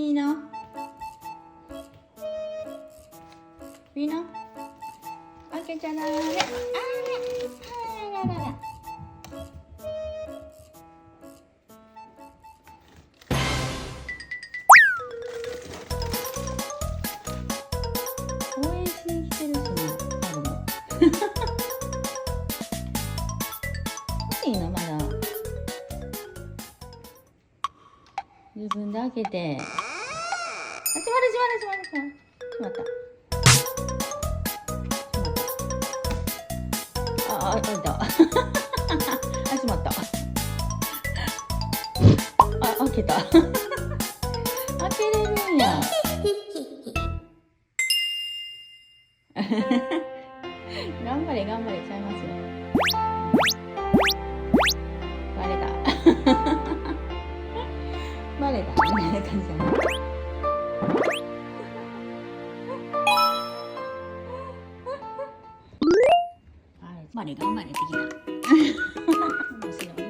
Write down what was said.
ピノピノ開けちゃダメ。あらららら。応援しに来てるしな、多分。いいのまだ。自分で開けて。あ、閉まった。あ、開いた。あ、閉まった。あ、開けた。開けれるんや。頑張れちゃいますよ。バレた。バレたみたいな感じだね。頑張れってきた。面白い。